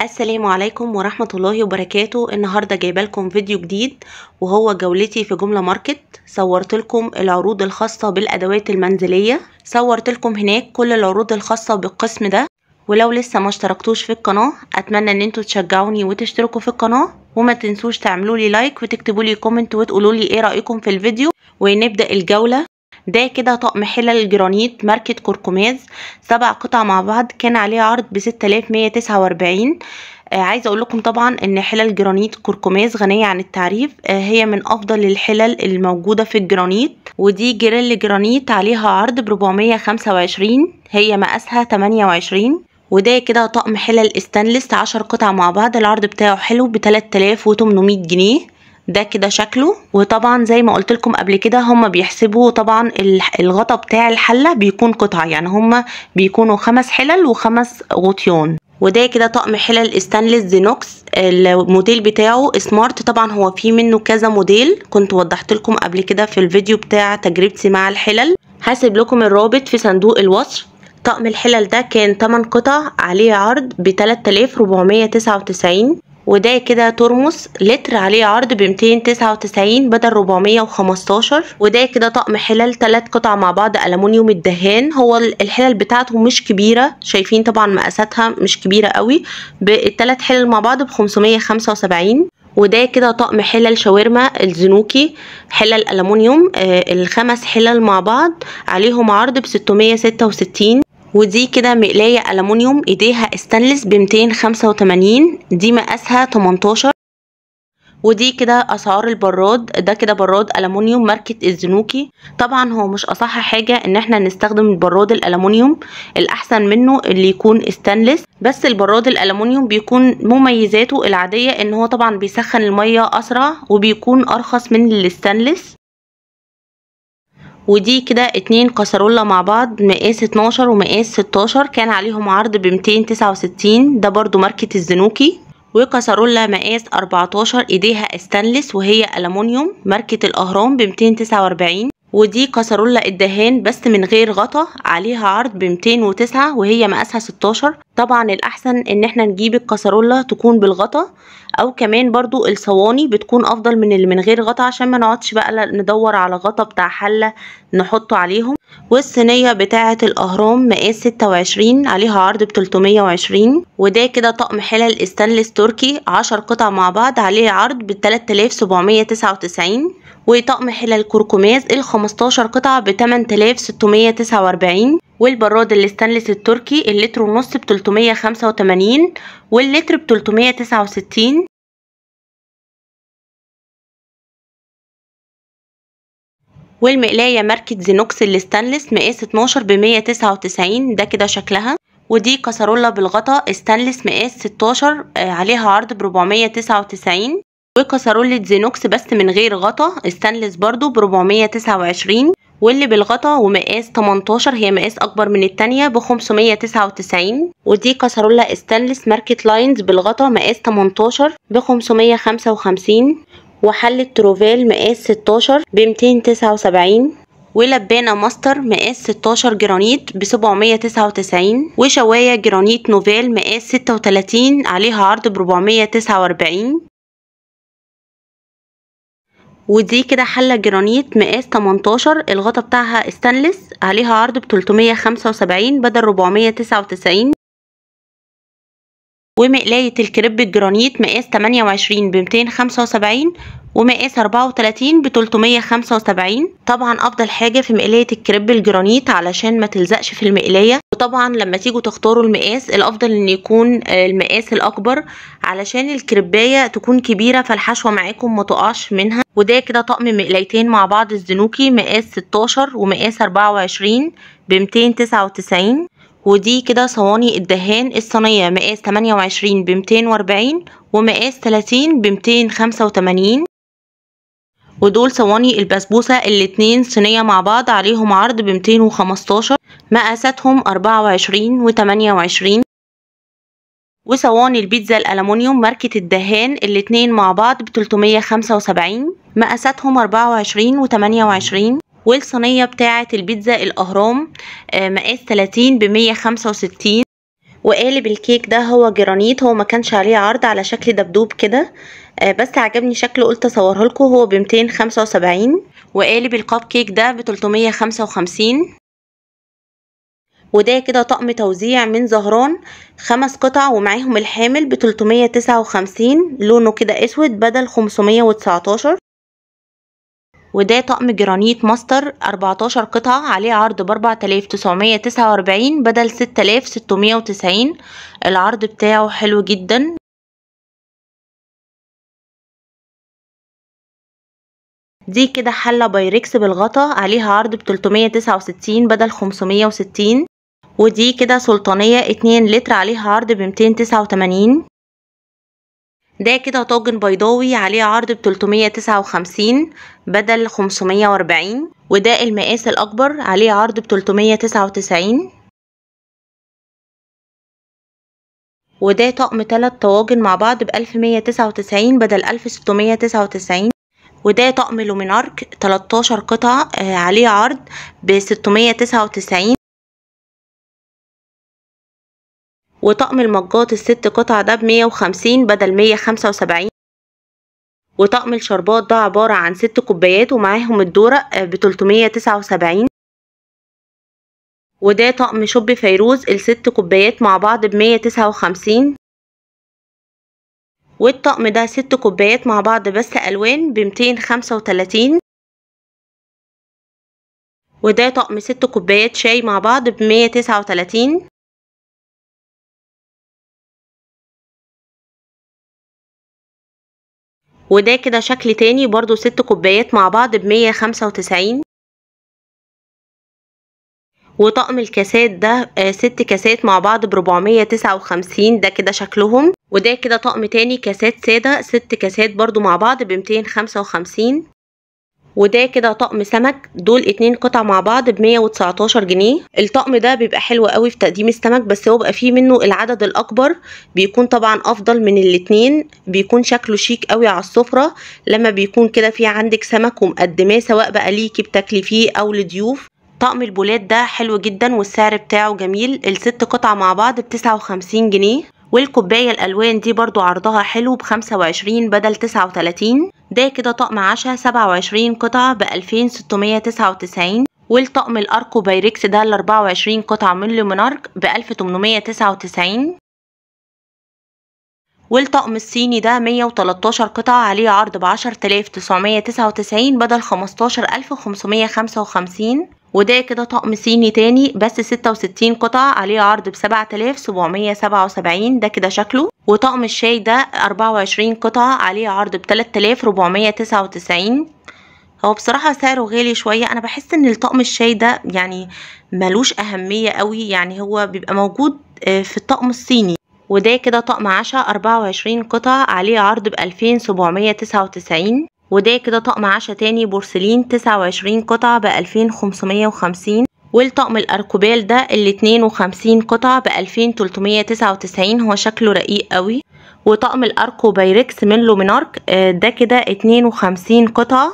السلام عليكم ورحمة الله وبركاته. النهاردة جايبه لكم فيديو جديد وهو جولتي في جملة ماركت. صورت لكم العروض الخاصة بالأدوات المنزلية، صورت لكم هناك كل العروض الخاصة بالقسم ده. ولو لسه ما اشتركتوش في القناة أتمنى ان انتوا تشجعوني وتشتركوا في القناة، وما تنسوش تعملوا لي لايك وتكتبوا لي كومنت وتقولوا لي ايه رأيكم في الفيديو. ونبدأ الجولة. ده كده طقم حلل الجرانيت ماركة كركماز، 7 قطع مع بعض، كان عليه عرض ب 6149. عايزه اقول لكم طبعا ان حلل جرانيت كركماز غنيه عن التعريف، هي من افضل الحلل الموجوده في الجرانيت. ودي جريل جرانيت عليها عرض ب 425، هي مقاسها 28. وده كده طقم حلل استانلس 10 قطع مع بعض، العرض بتاعه حلو ب 3800 جنيه. ده كده شكله. وطبعا زي ما قلت لكم قبل كده هم بيحسبوا طبعا الغطا بتاع الحله بيكون قطعه، يعني هم بيكونوا 5 حلل و5 غطيان. وده كده طقم حلل استانلس زينوكس، الموديل بتاعه سمارت. طبعا هو في منه كذا موديل، كنت وضحت لكم قبل كده في الفيديو بتاع تجربتي مع الحلل، هسيب لكم الرابط في صندوق الوصف. طقم الحلل ده كان 8 قطع عليه عرض ب 3499. وده كده ترمس لتر عليه عرض ب 299 بدل 415. وده كده طقم حلل 3 قطع مع بعض ألمونيوم الدهان. هو الحلل بتاعته مش كبيرة، شايفين طبعا مقاساتها مش كبيرة قوي. بالثلاث حلل مع بعض ب 575. وده كده طقم حلل شاورما الزنوكي حلل ألمونيوم، ال5 حلل مع بعض عليهم عرض ب 666. ودي كده مقلاية ألمونيوم ايديها استانلس ب 285، دي مقاسها 18. ودي كده اسعار البراد. ده كده براد ألمونيوم ماركة الزنوكي. طبعا هو مش اصح حاجة ان احنا نستخدم البراد الألمونيوم، الاحسن منه اللي يكون استانلس. بس البراد الألمونيوم بيكون مميزاته العادية ان هو طبعا بيسخن المية اسرع وبيكون ارخص من الاستانلس. ودي كده 2 كسرولة مع بعض مقاس 12 ومقاس 16، كان عليهم عرض ب 269. ده برضو ماركة الزنوكي. وكسرولة مقاس 14 ايديها استانلس وهي ألمونيوم ماركة الأهرام ب 249. ودي كسرولة الدهان بس من غير غطا عليها عرض ب 209 وهي مقاسها 16. طبعا الأحسن ان احنا نجيب الكسرولة تكون بالغطا، او كمان برضو الصواني بتكون افضل من اللي من غير غطا، عشان ما نقعدش بقى ندور على غطا بتاع حلة نحطه عليهم. والصينية بتاعة الأهرام مقاس 26 عليها عرض ب 320. وده كده طقم حلل استانلس تركي 10 قطع مع بعض عليه عرض ب 3799. وطقم حلل كركماز ال15 قطعة ب 8649. والبراد الاستانلس التركي اللتر ونص ب 385 واللتر ب 369. والمقلاية ماركة زينوكس الاستانلس مقاس 12 ب 199. ده كده شكلها. ودي كسرولة بالغطا استانلس مقاس 16 عليها عرض ب 499. وكسرولة زينوكس بس من غير غطا استانلس برضو ب 429. واللي بالغطا ومقاس 18 هي مقاس اكبر من التانية ب 599. ودي كسرولة استانلس ماركة لاينز بالغطا مقاس 18 ب 555. وحلة تروفال مقاس 16 ب 279. ولبانة ماستر مقاس 16 جرانيت ب 799. وشواية جرانيت نوفال مقاس 36 عليها عرض ب 449. ودي كده حلة جرانيت مقاس 18 الغطا بتاعها استانلس عليها عرض ب 375 بدل 499. ومقلاية الكريب الجرانيت مقاس 28 ب 275 ومقاس 34 ب 375. طبعا افضل حاجة في مقلاية الكريب الجرانيت علشان ما تلزقش في المقلاية. وطبعا لما تيجوا تختاروا المقاس الافضل ان يكون المقاس الاكبر علشان الكريباية تكون كبيرة فالحشوة معاكم ما تقعش منها. وده كده طقم مقلايتين مع بعض الزنوكي مقاس 16 ومقاس 24 ب 299. ودي كده صواني الدهان الصينية مقاس 28 ب 240 ومقاس 30 ب 285. ودول صواني البسبوسة الاتنين صينية مع بعض عليهم عرض ب 215، مقاساتهم 24 و 28. وصواني البيتزا الألمونيوم ماركة الدهان الاتنين مع بعض ب 375، مقاساتهم 24 و 28. والصينية بتاعة البيتزا الأهرام مقاس 30 ب 165. وقالب الكيك ده هو جرانيت، هو ما كانش عليه عرض، على شكل دبدوب كده، بس عجبني شكله قلت اصوره لكم. هو ب 275. وقالب الكب كيك ده ب 355. وده كده طقم توزيع من زهران 5 قطع ومعاهم الحامل ب 359، لونه كده اسود بدل 519. وده طقم جرانيت ماستر 14 قطعة عليه عرض ب 4949 بدل 6690. العرض بتاعه حلو جدا. دي كده حلة بايركس بالغطا عليها عرض ب 369 بدل 560. ودي كده سلطانية 2 لتر عليها عرض ب 289. ده كده طاجن بيضاوي عليه عرض ب 359 بدل 540. وده المقاس الأكبر عليه عرض ب 399. وده طقم 3 طواجن مع بعض ب 1199 بدل 1699. وده طقم لومينارك 13 قطعة عليه عرض ب 699. وطقم المجات ال6 قطع ده ب 150 بدل 175. وطقم الشربات ده عبارة عن 6 كوبايات ومعاهم الدورق ب 379. وده طقم شوب فيروز ال6 كوبايات مع بعض ب 159. والطقم ده 6 كوبايات مع بعض بس ألوان ب 235. وده طقم 6 كوبايات شاي مع بعض ب 139. وده كده شكل تاني برضو 6 كوبايات مع بعض ب 195. وطقم الكاسات ده 6 كاسات مع بعض ب 459، ده كده شكلهم. وده كده طقم تاني كاسات سادة 6 كاسات برضو مع بعض ب 255. وده كده طقم سمك، دول 2 قطع مع بعض ب 119 جنيه. الطقم ده بيبقى حلو قوي في تقديم السمك، بس هو بقى فيه منه العدد الاكبر، بيكون طبعا افضل من الاتنين، بيكون شكله شيك قوي على السفرة لما بيكون كده في عندك سمك ومقدماه، سواء بقى ليكي بتاكلي فيه او لضيوف. طقم البولات ده حلو جدا والسعر بتاعه جميل، ال6 قطع مع بعض ب 59 جنيه. والكوباية الألوان دي برضو عرضها حلو ب 25 بدل 39. ده كده طقم عشاء 27 قطعة ب 2699. والطقم الأركو بايركس ده ال 24 قطعة من لومينارك ب 1899. والطقم الصيني ده 113 قطعة عليه عرض ب 10999 بدل 15555. وده كده طقم صيني تاني بس 66 قطعة عليه عرض ب 7777، ده كده شكله. وطقم الشاي ده 24 قطعة عليه عرض ب 3499. هو بصراحة سعره غالي شوية، انا بحس ان الطقم الشاي ده يعني ملوش اهمية قوي، يعني هو بيبقى موجود في الطقم الصيني. وده كده طقم عشاء 24 قطعة عليه عرض ب 2799. وده كده طقم عشاء تاني بورسلين 29 قطعة ب 2550. والطقم الأركوبال ده ال 52 قطعة ب 2399، هو شكله رقيق قوي. وطقم الأركو بايركس من لومينارك ده كده 52 قطعة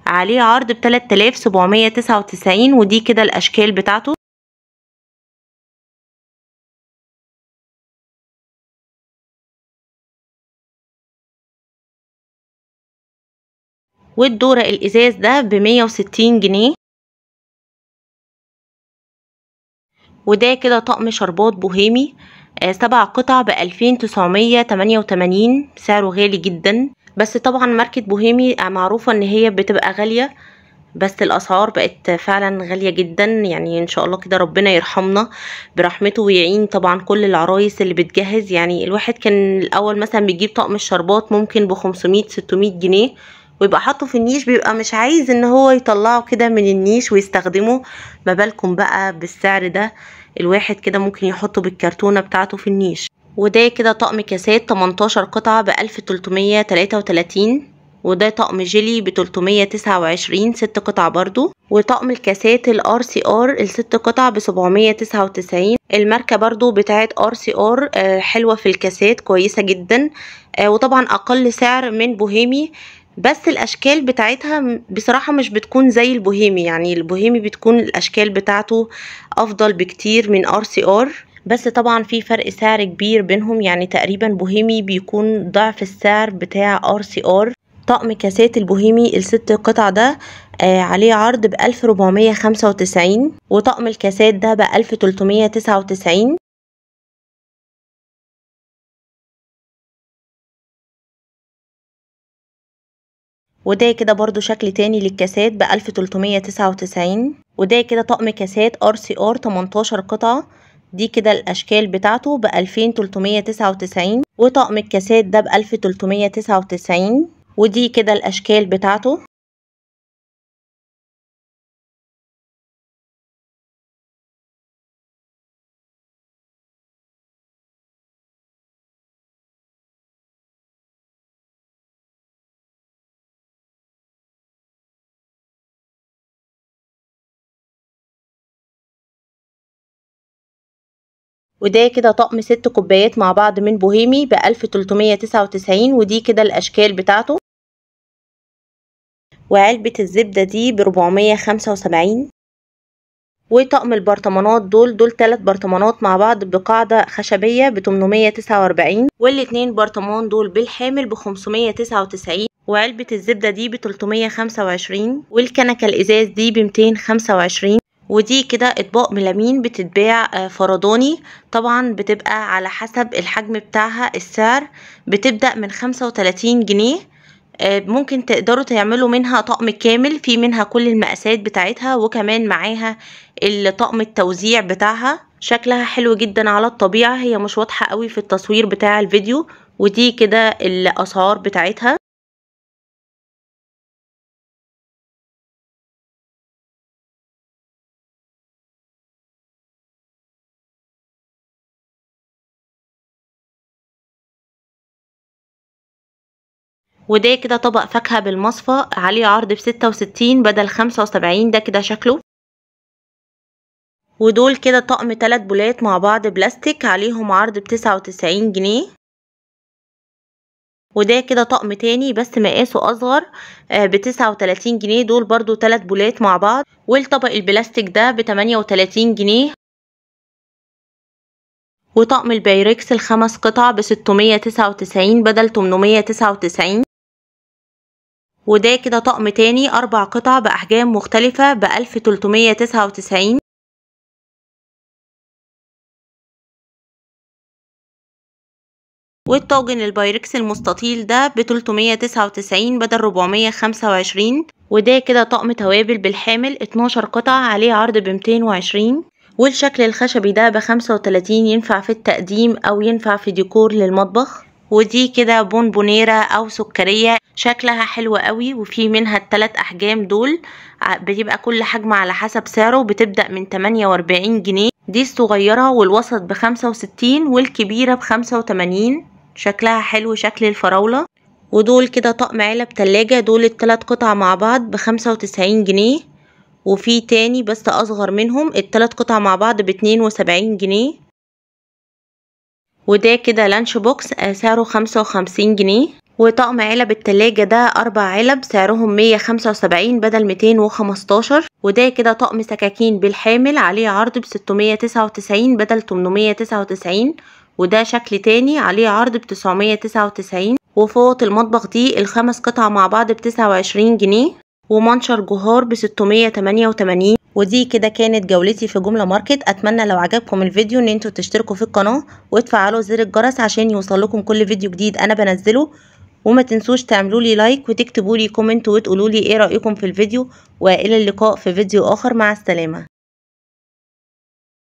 عليه عرض ب 3799. ودي كده الأشكال بتاعته. والدورق الإزاز ده ب 160 جنيه. وده كده طقم شربات بوهيمي 7 قطع ب 2988، سعره غالي جدا، بس طبعا ماركة بوهيمي معروفة ان هي بتبقى غالية، بس الاسعار بقت فعلا غالية جدا. يعني ان شاء الله كده ربنا يرحمنا برحمته ويعين طبعا كل العرايس اللي بتجهز. يعني الواحد كان الاول مثلا بيجيب طقم الشربات ممكن ب 500 600 جنيه ويبقى حاطه في النيش، بيبقى مش عايز ان هو يطلعه كده من النيش ويستخدمه، ما بالكم بقى بالسعر ده الواحد كده ممكن يحطه بالكرتونة بتاعته في النيش. وده كده طقم كاسات 18 قطعة ب 1333. وده طقم جيلي ب 329 6 قطع برضو. وطقم الكاسات الار سي ار ال6 قطع ب 799. الماركة برضو بتاعت ار سي ار حلوة في الكاسات، كويسة جدا، وطبعا اقل سعر من بوهيمي، بس الاشكال بتاعتها بصراحة مش بتكون زي البوهيمي، يعني البوهيمي بتكون الاشكال بتاعته افضل بكتير من ار سي ار. بس طبعا في فرق سعر كبير بينهم، يعني تقريبا بوهيمي بيكون ضعف السعر بتاع RCR. طقم كاسات البوهيمي ال6 قطع ده عليه عرض ب1495، وطقم الكاسات ده ب1399. وده كده برضو شكل تاني للكاسات ب1399. وده كده طقم كاسات RCR 18 قطعة، دي كده الأشكال بتاعته ب2399. وطقم الكاسات ده ب1399، ودي كده الأشكال بتاعته. وده كده طقم 6 كوبايات مع بعض من بوهيمي ب1399، ودي كده الأشكال بتاعته. وعلبة الزبدة دي ب475. وطقم البرطمانات دول 3 برطمانات مع بعض بقاعدة خشبية ب849، والاتنين برطمان دول بالحامل ب599. وعلبة الزبدة دي ب325، والكنكة الإزاز دي ب225. ودي كده اطباق ميلامين بتتباع فرداني، طبعا بتبقى على حسب الحجم بتاعها. السعر بتبدأ من 35 جنيه. ممكن تقدروا تعملوا منها طقم كامل، في منها كل المقاسات بتاعتها، وكمان معاها الطقم التوزيع بتاعها. شكلها حلو جدا على الطبيعة، هي مش واضحة قوي في التصوير بتاع الفيديو. ودي كده الأسعار بتاعتها. وده كده طبق فاكهة بالمصفى، عليه عرض ب66 بدل 75، ده كده شكله. ودول كده طقم 3 بولات مع بعض بلاستيك، عليهم عرض ب99 جنيه. وده كده طقم تاني بس مقاسه اصغر ب39 جنيه، دول برضو 3 بولات مع بعض. والطبق البلاستيك ده ب38 جنيه. وطقم البايركس ال5 قطع ب699 بدل 899. وده كده طقم تاني 4 قطع بأحجام مختلفة ب1399. والطاجن البايركس المستطيل ده ب399 بدل 425. وده كده طقم توابل بالحامل 12 قطعة، عليه عرض ب220. والشكل الخشبي ده ب35، ينفع في التقديم أو ينفع في ديكور للمطبخ. ودي كده بونبونيرة أو سكرية، شكلها حلو قوي، وفي منها ال3 أحجام دول، بتبقى كل حجم على حسب سعره، بتبدأ من 48 جنيه. دي الصغيرة، والوسط ب65، والكبيرة ب85. شكلها حلو، شكل الفراولة. ودول كده طقم علب تلاجة، دول ال3 قطع مع بعض ب95 جنيه. وفي تاني بس أصغر منهم، ال3 قطع مع بعض ب72 جنيه. وده كده لانش بوكس سعره 55 جنيه. وطقم علب التلاجة ده 4 علب سعرهم 175 بدل 215. وده كده طقم سكاكين بالحامل، عليه عرض ب699 بدل 899. وده شكل تاني عليه عرض ب999. وفوط المطبخ دي ال5 قطع مع بعض ب29 جنيه. ومنشر جهار ب688. ودي كده كانت جولتي في جملة ماركت. اتمنى لو عجبكم الفيديو ان انتوا تشتركوا في القناة وتفعلوا زر الجرس عشان يوصلكم كل فيديو جديد انا بنزله. وما تنسوش تعملوا لي لايك وتكتبوا لي كومنت وتقولوا لي ايه رأيكم في الفيديو. والى اللقاء في فيديو اخر، مع السلامة.